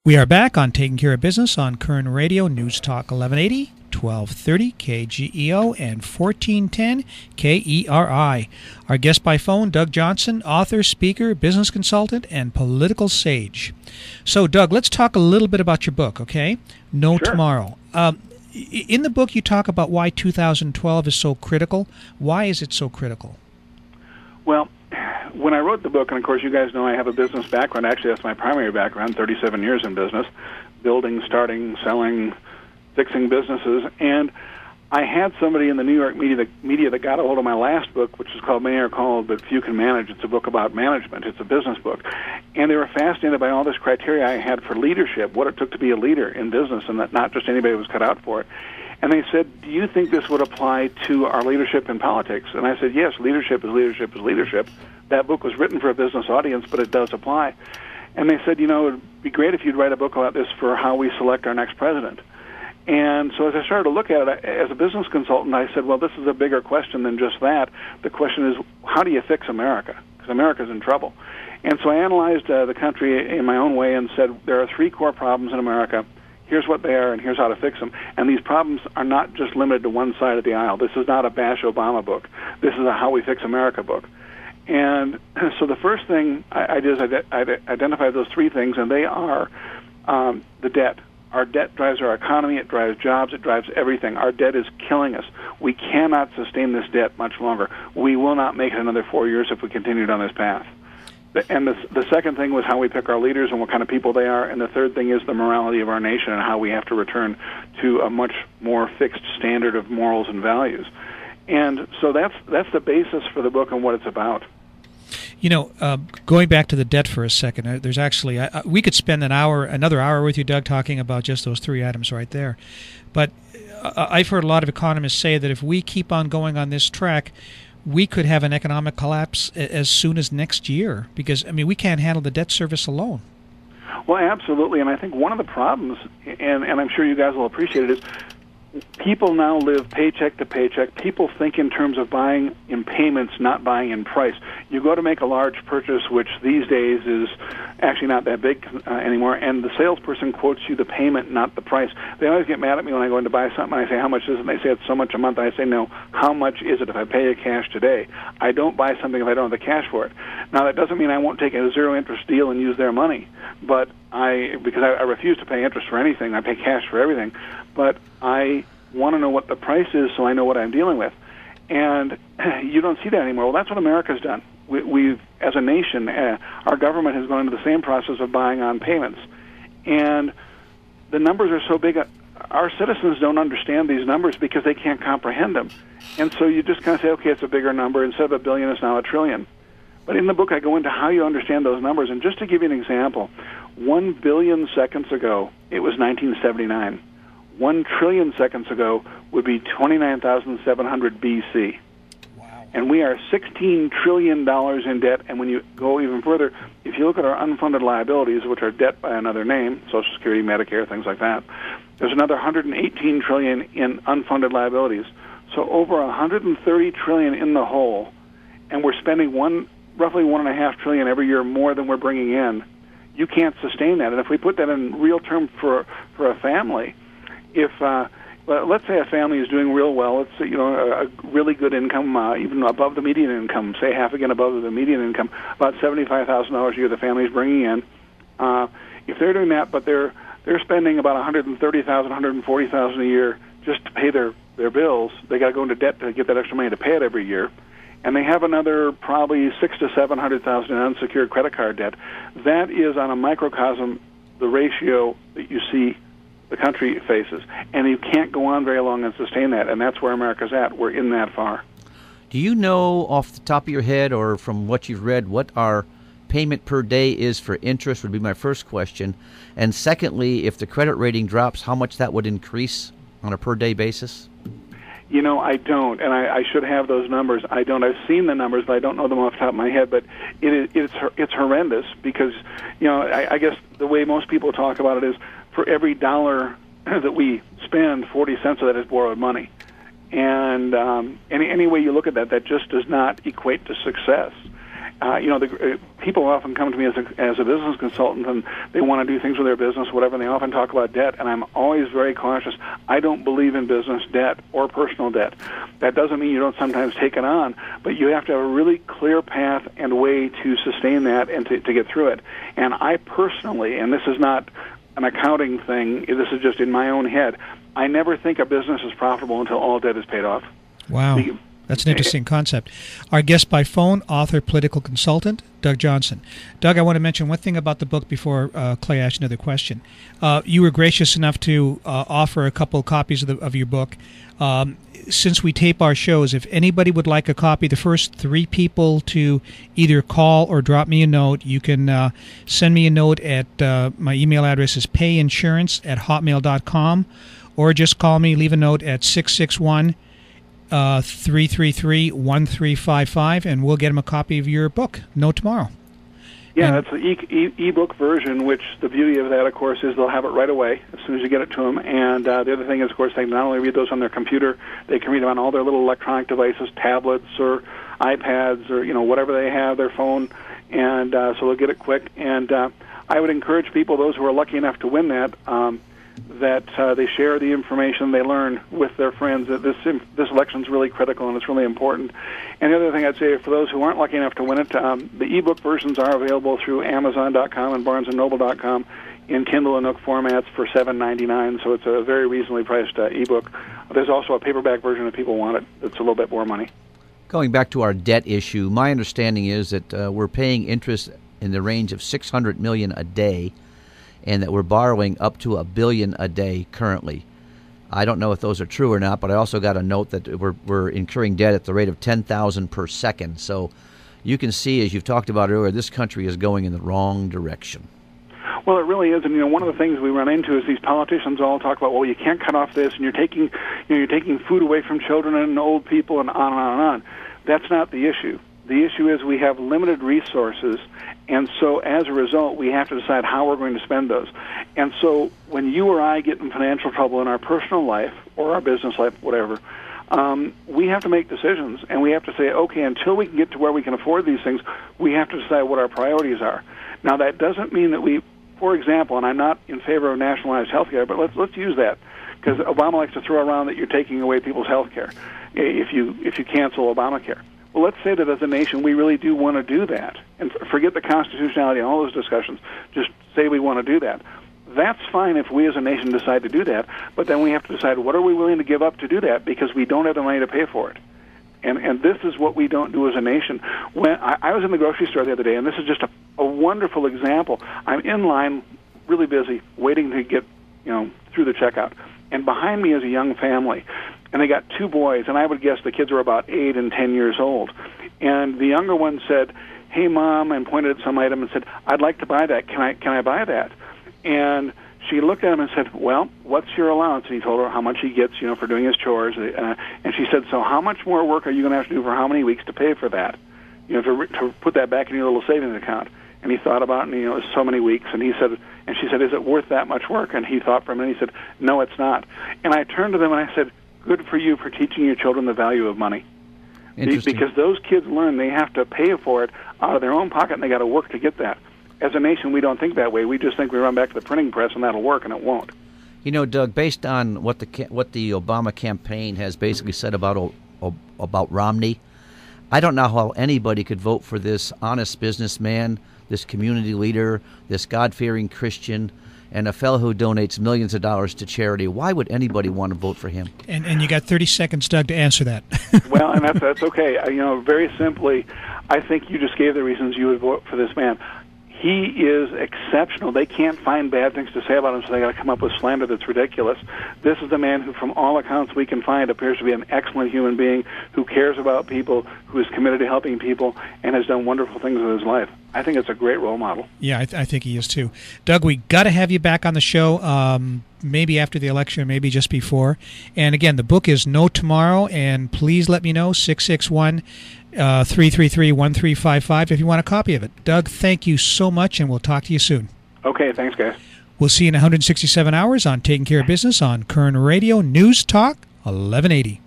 We are back on Taking Care of Business on Koerner Radio, News Talk 1180, 1230 KGEO, and 1410 KERI. Our guest by phone, Doug Johnson, author, speaker, business consultant, and political sage. So, Doug, let's talk a little bit about your book, okay? No Sure. Tomorrow. In the book, you talk about why 2012 is so critical. Why is it so critical? Well, when I wrote the book, and of course you guys know I have a business background. Actually, that's my primary background, 37 years in business, building, starting, selling, fixing businesses. And I had somebody in the New York media that got a hold of my last book, which is called Many Are Called, But Few Can Manage. It's a book about management. It's a business book. And they were fascinated by all this criteria I had for leadership, what it took to be a leader in business, and that not just anybody was cut out for it. And they said, do you think this would apply to our leadership in politics? And I said, yes, leadership is leadership is leadership. That book was written for a business audience, but it does apply. And they said, it would be great if you'd write a book about this for how we select our next president. And so as I started to look at it, as a business consultant, I said, well, this is a bigger question than just that. The question is, how do you fix America? Because America's in trouble. And so I analyzed the country in my own way and said, there are three core problems in America. Here's what they are, and here's how to fix them. And these problems are not just limited to one side of the aisle. This is not a Bash Obama book. This is a How We Fix America book. And so the first thing I did is I identified those three things, and they are the debt. Our debt drives our economy. It drives jobs. It drives everything. Our debt is killing us. We cannot sustain this debt much longer. We will not make it another 4 years if we continue down this path. And the second thing was how we pick our leaders and what kind of people they are. And the third thing is the morality of our nation and how we have to return to a much more fixed standard of morals and values. And so that's the basis for the book and what it's about. Going back to the debt for a second, there's actually, we could spend another hour with you, Doug, talking about just those three items right there. But I've heard a lot of economists say that if we keep on going on this track, we could have an economic collapse as soon as next year because, we can't handle the debt service alone. Well, absolutely, and I think one of the problems, and I'm sure you guys will appreciate it, is people now live paycheck to paycheck. People think in terms of buying in payments, not buying in price. You go to make a large purchase, which these days is actually not that big anymore, and the salesperson quotes you the payment, not the price. They always get mad at me when I go in to buy something, and I say, how much is it? And they say, it's so much a month. I say, no, how much is it if I pay you cash today? I don't buy something if I don't have the cash for it. Now, that doesn't mean I won't take a zero-interest deal and use their money, but because I refuse to pay interest for anything. I pay cash for everything, but I want to know what the price is so I know what I'm dealing with. And you don't see that anymore. Well, that's what America's done. We've, as a nation, our government has gone into the same process of buying on payments. And the numbers are so big, our citizens don't understand these numbers because they can't comprehend them. And so you just kind of say, okay, it's a bigger number. Instead of $1 billion, it's now $1 trillion. But in the book, I go into how you understand those numbers. And just to give you an example, 1 billion seconds ago, it was 1979. 1 trillion seconds ago would be 29,700 BC. Wow. And we are $16 trillion in debt. And when you go even further, if you look at our unfunded liabilities, which are debt by another name, Social Security, Medicare, things like that, there's another 118 trillion in unfunded liabilities. So over 130 trillion in the hole, and we're spending roughly $1.5 trillion every year more than we're bringing in. You can't sustain that. And if we put that in real terms for a family, if let's say a family is doing real well, it's a really good income, even above the median income, say half again above the median income, about $75,000 a year the family is bringing in. If they're doing that, but they're spending about $130,000, $140,000 a year just to pay their bills, they got to go into debt to get that extra money to pay it every year. And they have another probably $600,000 to $700,000 in unsecured credit card debt. That is on a microcosm the ratio that you see the country faces. And you can't go on very long and sustain that, and that's where America's at. We're in that far. Do you know off the top of your head or from what you've read what our payment per day is for interest would be my first question. And secondly, if the credit rating drops, how much that would increase on a per day basis? I don't, and I should have those numbers. I don't. I've seen the numbers, but I don't know them off the top of my head. But it's horrendous because, I guess the way most people talk about it is for every dollar that we spend, 40 cents of that is borrowed money. And any way you look at that just does not equate to success. People often come to me as a business consultant, and they want to do things with their business, whatever, and they often talk about debt, and I'm always very cautious. I don't believe in business debt or personal debt. That doesn't mean you don't sometimes take it on, but you have to have a really clear path and way to sustain that and to get through it. And I personally, and this is not an accounting thing, this is just in my own head, I never think a business is profitable until all debt is paid off. Wow. That's an interesting concept. Our guest by phone, author, political consultant, Doug Johnson. Doug, I want to mention one thing about the book before Clay asks another question. You were gracious enough to offer a couple copies of your book. Since we tape our shows, if anybody would like a copy, the first 3 people to either call or drop me a note, you can send me a note at my email address is payinsurance@hotmail.com, or just call me, leave a note at 661 333-1355, and we'll get them a copy of your book, No Tomorrow. Yeah, that's the e-book version, which the beauty of that, of course, is they'll have it right away as soon as you get it to them. And the other thing is, of course, they can not only read those on their computer, they can read them on all their little electronic devices, tablets or iPads or, whatever they have, their phone, and so they'll get it quick. And I would encourage people, those who are lucky enough to win that, that they share the information they learn with their friends. That this election is really critical and it's really important. And the other thing I'd say, for those who aren't lucky enough to win it, the ebook versions are available through Amazon.com and BarnesandNoble.com in Kindle and Nook formats for $7.99. So it's a very reasonably priced ebook. There's also a paperback version if people want it. It's a little bit more money. Going back to our debt issue, my understanding is that we're paying interest in the range of $600 million a day, and that we're borrowing up to $1 billion a day currently. I don't know if those are true or not, but I also got a note that we're incurring debt at the rate of 10,000 per second. So you can see, as you've talked about earlier, this country is going in the wrong direction. Well, it really is, and one of the things we run into is these politicians all talk about, well, you can't cut off this, and you're taking food away from children and old people, and on and on and on. That's not the issue. The issue is we have limited resources, and so as a result, we have to decide how we're going to spend those. And so when you or I get in financial trouble in our personal life or our business life, whatever, we have to make decisions, and we have to say, okay, until we can get to where we can afford these things, we have to decide what our priorities are. Now, that doesn't mean that we, for example, and I'm not in favor of nationalized health care, but let's use that, because Obama likes to throw around that you're taking away people's health care if you cancel Obamacare. Well, let's say that as a nation we really do want to do that, and forget the constitutionality and all those discussions. Just say we want to do that. That's fine if we as a nation decide to do that, but then we have to decide what are we willing to give up to do that, because we don't have the money to pay for it. And this is what we don't do as a nation. When I was in the grocery store the other day, and this is just a wonderful example. I'm in line, really busy, waiting to get through the checkout, and behind me is a young family. And they got 2 boys, and I would guess the kids were about 8 and 10 years old. And the younger one said, "Hey, Mom," and pointed at some item and said, "I'd like to buy that. Can I buy that?" And she looked at him and said, "Well, what's your allowance?" And he told her how much he gets, for doing his chores. And she said, "So how much more work are you going to have to do for how many weeks to pay for that? To put that back in your little savings account?" And he thought about it, and it was so many weeks. And she said, "Is it worth that much work?" And he thought for a minute. He said, "No, it's not." And I turned to them and I said, good for you for teaching your children the value of money. Because those kids learn they have to pay for it out of their own pocket, and they got to work to get that. As a nation, we don't think that way. We just think we run back to the printing press and that'll work, and it won't. Doug, based on what the Obama campaign has basically said about Romney, I don't know how anybody could vote for this honest businessman, this community leader, this God-fearing Christian, and a fellow who donates millions of dollars to charity. Why would anybody want to vote for him? And you got 30 seconds, Doug, to answer that. Well, and that's okay. Very simply, I think you just gave the reasons you would vote for this man. He is exceptional. They can't find bad things to say about him, so they got to come up with slander that's ridiculous. This is the man who, from all accounts we can find, appears to be an excellent human being who cares about people, who is committed to helping people, and has done wonderful things with his life. I think it's a great role model. Yeah, I think he is too. Doug, we got to have you back on the show, maybe after the election, maybe just before. And again, the book is No Tomorrow, and please let me know, 661-333-1355 if you want a copy of it. Doug, thank you so much, and we'll talk to you soon. Okay, thanks, guys. We'll see you in 167 hours on Taking Care of Business on Koerner Radio, News Talk 1180.